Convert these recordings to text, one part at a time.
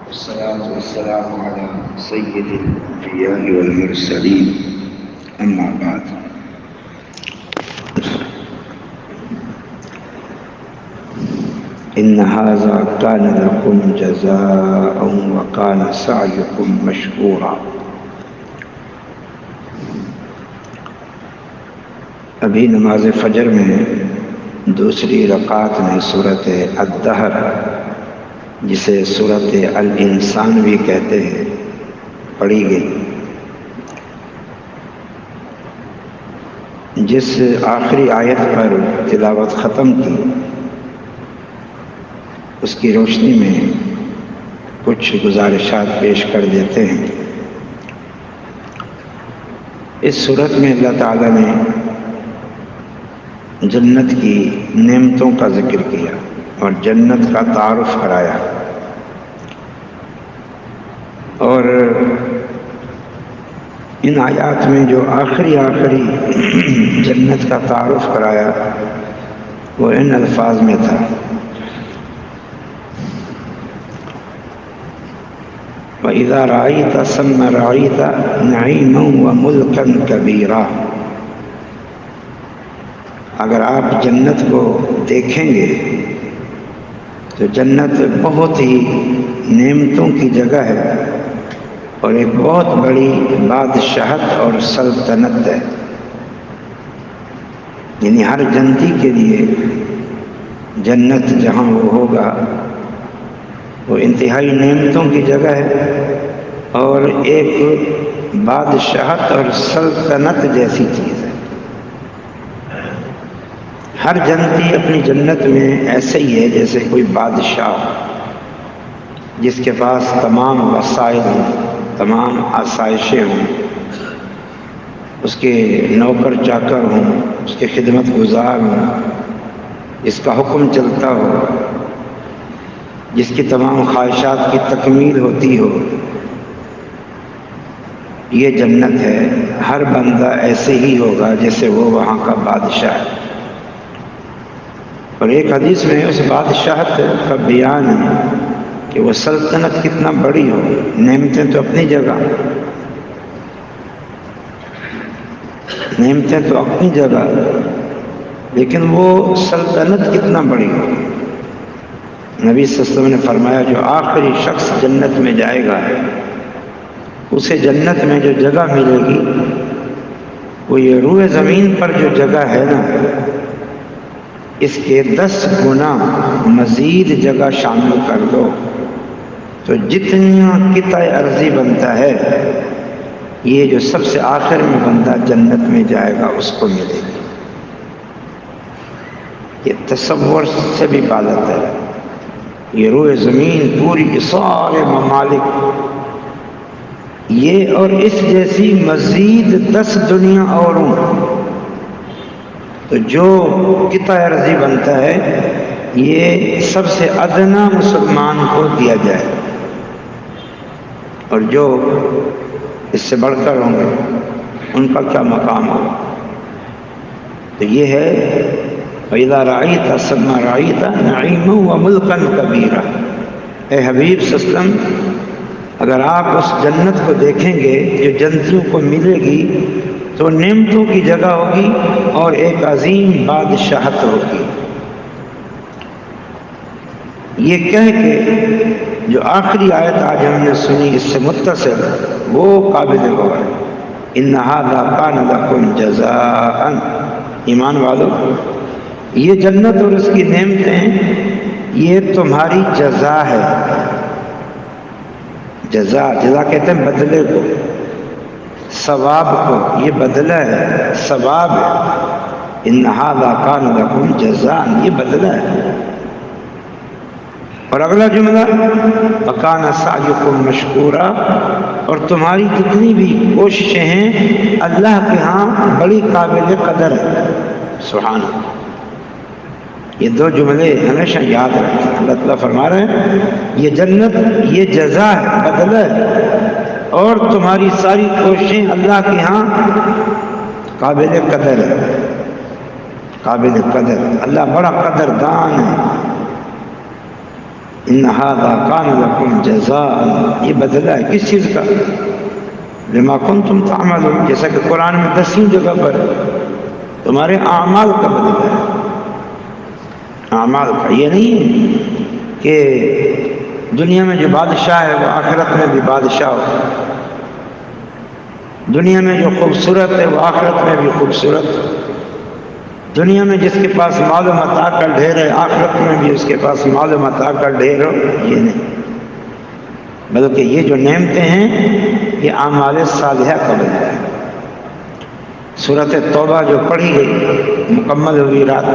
والصلاة والسلام على سيد الأنبياء والمرسلين، أما بعد. إن هذا كان لكم جزاء وكان سعيكم مشكورا. ابھی نماز فجر میں دوسری رکعت میں سورۃ الدہر، جسے سورۃ الانسان بھی کہتے ہیں، پڑھی گئی، جس آخری آیت پر تلاوت ختم کی اس کی روشنی میں کچھ گزارشات پیش کر دیتے ہیں۔ اس صورت میں اللہ تعالیٰ نے جنت کی نعمتوں کا ذکر کیا اور جنت کا تعارف کرایا، اور ان آیات میں جو آخری جنت کا تعارف کرایا وہ ان الفاظ میں تھا: وَإِذَا رَأَيْتَ ثَمَّ رَأَيْتَ نَعِيمًا وَمُلْكًا كَبِيرًا۔ اگر آپ جنت کو دیکھیں گے تو جنت بہت ہی نعمتوں کی جگہ ہے اور ایک بہت بڑی بادشاہت اور سلطنت ہے، یعنی ہر جنتی کے لیے جنت جہاں وہ ہوگا وہ انتہائی نعمتوں کی جگہ ہے اور ایک بادشاہت اور سلطنت جیسی چیز ہے۔ ہر جنتی اپنی جنت میں ایسے ہی ہے جیسے کوئی بادشاہ جس کے پاس تمام وسائل ہوں، تمام آسائشیں ہوں، اس کے نوکر چاکر ہوں، اس کے خدمت گزار ہوں، جس کا حکم چلتا ہو، جس کی تمام خواہشات کی تکمیل ہوتی ہو۔ یہ جنت ہے۔ ہر بندہ ایسے ہی ہوگا جیسے وہ وہاں کا بادشاہ ہے۔ اور ایک حدیث میں اس بادشاہت کا بیان ہے کہ وہ سلطنت کتنا بڑی ہو، نعمتیں تو اپنی جگہ، نعمتیں تو اپنی جگہ، لیکن وہ سلطنت کتنا بڑی ہو۔ نبی صلی اللہ علیہ وسلم نے فرمایا جو آخری شخص جنت میں جائے گا اسے جنت میں جو جگہ ملے گی وہ یہ روئے زمین پر جو جگہ ہے نا، اس کے 10 گنا مزید جگہ شامل کر دو تو جتنا قطع ارضی بنتا ہے یہ جو سب سے آخر میں بندہ جنت میں جائے گا اس کو ملے گی۔ یہ تصور سے بھی بالاتر ہے۔ یہ روئے زمین پوری سارے ممالک یہ اور اس جیسی مزید 10 دنیا اور ہوں، تو جو قطع ارضی بنتا ہے یہ سب سے ادنا مسلمان کو دیا جائے، اور جو اس سے بڑھ کر ہوں گے ان کا کیا مقام ہوگا۔ تو یہ ہے وَإِذَا رَأَيْتَ ثَمَّ رَأَيْتَ نَعِيمًا وَمُلْكًا كَبِيرًا۔ اے حبیب صلی اللہ علیہ وسلم، اگر آپ اس جنت کو دیکھیں گے جو جنتیوں کو ملے گی تو نعمتوں کی جگہ ہوگی اور ایک عظیم بادشاہت ہوگی۔ یہ کہہ کے جو آخری آیت آج ہم نے سنی اس سے متصل وہ قابل غور ہے۔ إِنَّ هَذَا كَانَ لَكُمْ جَزَاءً۔ ایمان والو، یہ جنت اور اس کی نعمتیں یہ تمہاری جزا ہے۔ جزا کہتے ہیں بدلے کو، ثواب کو، یہ بدلہ ہے، ثواب ہے۔ إِنَّ هَذَا كَانَ لَكُمْ جَزَاءً، یہ بدلہ ہے۔ اور اگلا جملہ وَكَانَ سَعْيُكُمْ مَشْكُورًا، اور تمہاری جتنی بھی کوششیں ہیں اللہ کے ہاں بڑی قابل قدر ہے۔ سبحان اللہ۔ یہ دو جملے ہمیشہ یاد رکھیں۔ اللہ تعالیٰ فرما رہے ہیں یہ جنت یہ جزا ہے، بدلہ ہے، اور تمہاری ساری کوششیں اللہ کے ہاں قابل قدر ہے۔ قابل قدر، اللہ بڑا قدردان ہے۔ ان ھذا کان لکم جزاء، یہ بدلہ ہے کس چیز کا؟ بما کنتم تعملون، جیسا کہ قرآن میں 10 جگہ پر تمہارے اعمال کا بدلہ ہے، اعمال کا۔ یہ نہیں کہ دنیا میں جو بادشاہ ہے وہ آخرت میں بھی بادشاہ ہو، دنیا میں جو خوبصورت ہے وہ آخرت میں بھی خوبصورت ہو، دنیا میں جس کے پاس مال و متاع کا ڈھیر ہے آخرت میں بھی اس کے پاس مال و متاع کا ڈھیر ہو، یہ نہیں، بلکہ یہ جو نعمتیں ہیں یہ اعمال صالحہ کا بدلہ ہے۔ سورۃ توبہ جو پڑھی گئی مکمل ہوئی رات،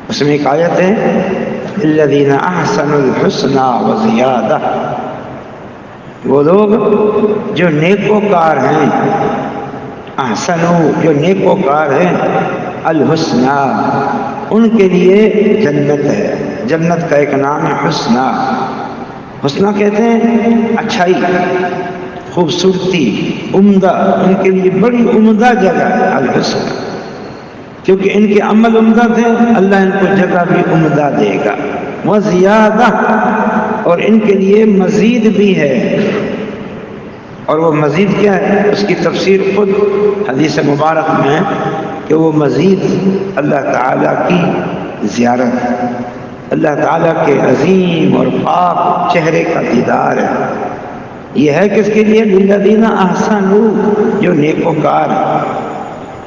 اس میں ایک آیت ہے للذین احسنوا الحسنی وزیادہ، وہ لوگ جو نیکوکار ہیں، احسنوا جو نیکوکار ہیں، الحسنی ان کے لیے جنت ہے، جنت کا ایک نام ہے حسنی۔ حسنی کہتے ہیں اچھائی، خوبصورتی، عمدہ، ان کے لیے بڑی عمدہ جگہ ہے الحسنی، کیونکہ ان کے عمل عمدہ تھے، اللہ ان کو جگہ بھی عمدہ دے گا۔ وزیادہ، اور ان کے لیے مزید بھی ہے، اور وہ مزید کیا ہے؟ اس کی تفسیر خود حدیث مبارک میں ہے کہ وہ مزید اللہ تعالیٰ کی زیارت، اللہ تعالیٰ کے عظیم اور پاک چہرے کا دیدار ہے۔ یہ ہے کس کے لیے؟ للذین احسنوا، جو نیکوکار ہیں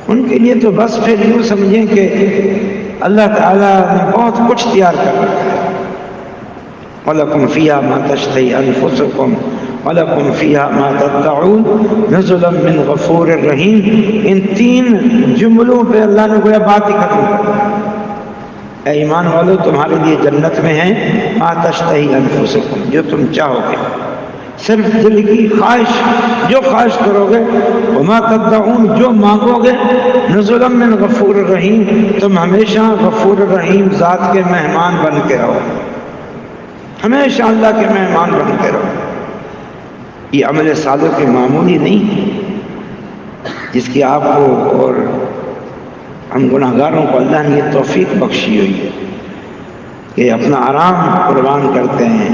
ان کے لیے۔ تو بس پھر یوں سمجھیں کہ اللہ تعالیٰ نے بہت کچھ تیار کر رکھا ہے۔ وَلَكُمْ فِيهَا مَا تَشْتَهِي أَنفُسُكُمْ وَلَكُمْ فِيهَا مَا تَدَّعُونَ نُزُلًا مِّن غَفُورٍ رَحِيمٍ، ان 3 جملوں پہ اللہ نے گویا بات ہی ختم کر دی۔ اے ایمان والو، تمہارے لیے جنت میں ہیں مَا تَشْتَهِي أَنفُسُكُمْ، جو تم چاہو گے، صرف دل کی خواہش، جو خواہش کرو گے، وما تدعون، جو مانگو گے، نزلا من غفور الرحیم، تم ہمیشہ غفور الرحیم ذات کے مہمان بن کے رہو، ہمیشہ اللہ کے مہمان بن کے رہو۔ یہ عمل صالح کے معمولی نہیں، جس کی آپ کو اور ہم گناہگاروں کو اللہ نے یہ توفیق بخشی ہوئی ہے کہ اپنا آرام قربان کرتے ہیں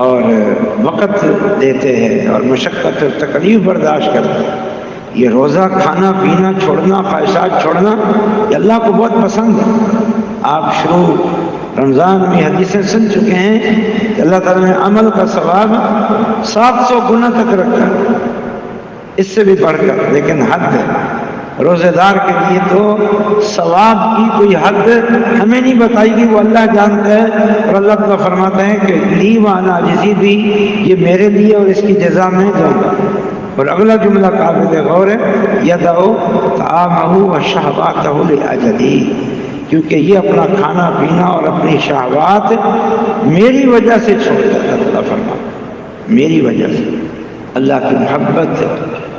اور وقت دیتے ہیں اور مشقت اور تکلیف برداشت کرتے ہیں۔ یہ روزہ کھانا پینا چھوڑنا، خواہشات چھوڑنا، یہ اللہ کو بہت پسند ہے۔ آپ شروع رمضان میں حدیثیں سن چکے ہیں کہ اللہ تعالیٰ نے عمل کا ثواب 700 گنا تک رکھا، اس سے بھی بڑھ کر، لیکن حد ہے۔ روزے دار کے لیے تو ثواب کی کوئی حد ہمیں نہیں بتائی گی، وہ اللہ جانتا ہے، اور اللہ تعالیٰ فرماتا ہے کہ لی وانا عاجزی بھی، یہ میرے لیے اور اس کی جزا میں دوں گا۔ اور اگلا جملہ قابل غور ہے، یدعو طعامہ وشہواتہ لاجلی، کیونکہ یہ اپنا کھانا پینا اور اپنی شہوات میری وجہ سے چھوڑ دیتا ہے۔ اللہ فرماتا میری وجہ سے، اللہ کی محبت،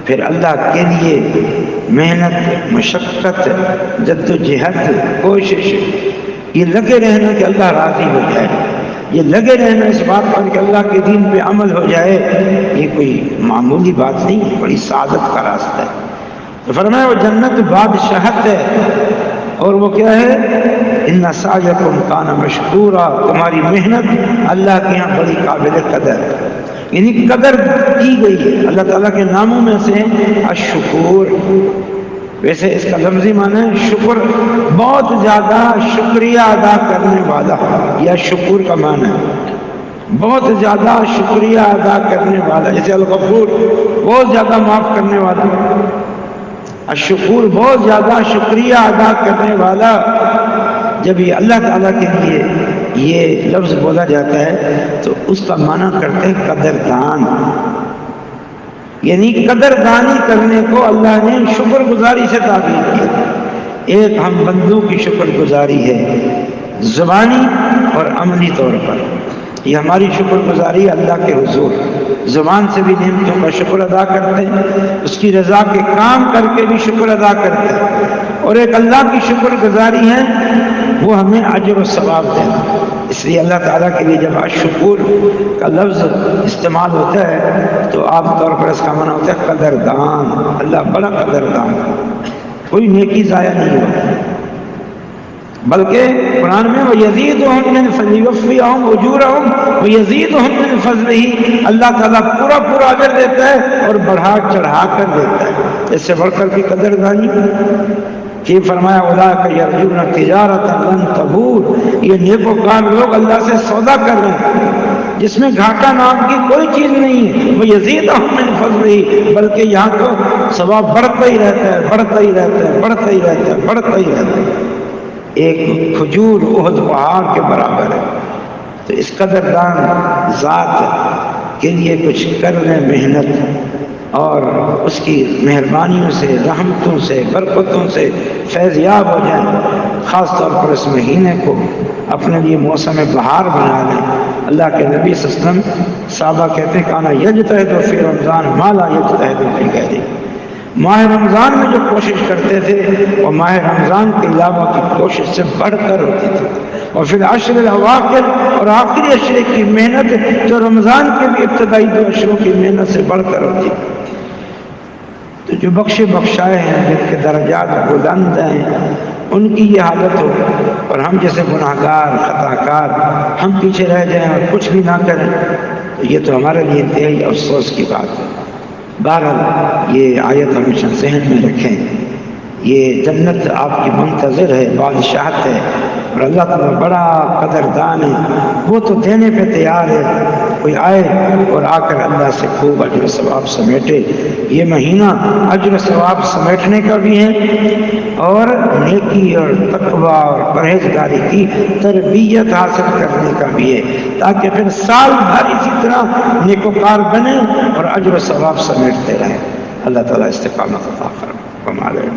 پھر اللہ کے لیے محنت، مشقت، جد و جہد، کوشش، یہ لگے رہنا کہ اللہ راضی ہو جائے، یہ لگے رہنا اس بات پر کہ اللہ کے دین پہ عمل ہو جائے، یہ کوئی معمولی بات نہیں، بڑی سعادت کا راستہ ہے۔ تو فرمایا وہ جنت بادشاہت ہے، اور وہ کیا ہے؟ ان سعیکم کان مشکورا، تمہاری محنت اللہ کے یہاں بڑی قابل قدر ہے، یعنی قدر کی گئی ہے۔ اللہ تعالیٰ کے ناموں میں سے الشکور، ویسے اس کا لفظی معنی ہے شکر، بہت زیادہ شکریہ ادا کرنے والا، یا شکر کا معنی ہے بہت زیادہ شکریہ ادا کرنے والا، جیسے الغفور بہت زیادہ معاف کرنے والا، الشکور بہت زیادہ شکریہ ادا کرنے والا۔ جب یہ اللہ تعالیٰ کے لیے یہ لفظ بولا جاتا ہے تو اس کا معنی کرتے ہیں قدردان، یعنی قدردانی کرنے کو اللہ نے شکر گزاری سے تعبیر کیا۔ ایک ہم بندوں کی شکر گزاری ہے زبانی اور عملی طور پر، یہ ہماری شکر گزاری اللہ کے حضور، زبان سے بھی نعمتوں کا شکر ادا کرتے ہیں، اس کی رضا کے کام کر کے بھی شکر ادا کرتے ہیں، اور ایک اللہ کی شکر گزاری ہے وہ ہمیں اجر و ثواب دینا۔ اس لیے اللہ تعالیٰ کے لیے جب الشکور کا لفظ استعمال ہوتا ہے تو عام طور پر اس کا معنی ہوتا ہے قدردان، اللہ بڑا قدردان، کوئی نیکی ضائع نہیں ہوتی۔ بلکہ قرآن میں وَيَزِيدُهُم مِّن فَلْيُوَفِّيَهُمْ أُجُورَهُم وَيَزِيدُهُم مِّن فَضْلِهِ، اللہ تعالیٰ پورا پورا اجر دیتا ہے اور بڑھا چڑھا کر دیتا ہے۔ اس سے بڑھ کر کی قدردانی کہ فرمایا اولئک یرجون تجارۃ لن تبور، یہ نیکوکار لوگ اللہ سے سودا کر رہے ہیں جس میں گھاٹا نام کی کوئی چیز نہیں ہے۔ وَيَزِيدُهُم مِّن فَضْلِهِ، بلکہ یہاں تو ثواب بڑھتا ہی رہتا ہے، بڑھتا ہی رہتا ہے، بڑھتا ہی رہتا ہے، بڑھتا ہی رہتا ہے، ایک کھجور احد پہاڑ کے برابر ہے۔ تو اس قدردان ذات کے لیے کچھ کر لیں محنت اور اس کی مہربانیوں سے، رحمتوں سے، برکتوں سے فیضیاب ہو جائیں، خاص طور پر اس مہینے کو اپنے لیے موسم بہار بنا لیں۔ اللہ کے نبی صلی اللہ علیہ وسلم صحابہ کہتے ہیں کانا یجتہد فی رمضان ما لا یجتہد فی غیرہ، ماہ رمضان میں جو کوشش کرتے تھے وہ ماہ رمضان کے علاوہ کی کوشش سے بڑھ کر ہوتی تھی، اور پھر عشر الاواخر اور آخری عشرے کی محنت جو رمضان کے بھی ابتدائی 2 عشروں کی محنت سے بڑھ کر ہوتی تھی۔ تو جو بخشے بخشائے ہیں، جن کے درجات بلند ہیں، ان کی یہ حالت ہو اور ہم جیسے گناہ گار خطا کار ہم پیچھے رہ جائیں اور کچھ بھی نہ کریں، تو یہ تو ہمارے لیے انتہائی افسوس کی بات ہے۔ بہرحال یہ آیت ہمیشہ ذہن میں رکھیں، یہ جنت آپ کی منتظر ہے، بادشاہت ہے، اور اللہ تعالیٰ بڑا قدردان ہے، وہ تو دینے پہ تیار ہے۔ کوئی آئے اور آ کر اللہ سے خوب اجر و ثواب سمیٹے۔ یہ مہینہ اجر و ثواب سمیٹنے کا بھی ہے اور نیکی اور تقوی اور پرہیزگاری کی تربیت حاصل کرنے کا بھی ہے، تاکہ پھر سال بھر اسی طرح نیکوکار بنے اور اجر و ثواب سمیٹتے رہیں۔ اللہ تعالیٰ استقامت عطا فرمائے۔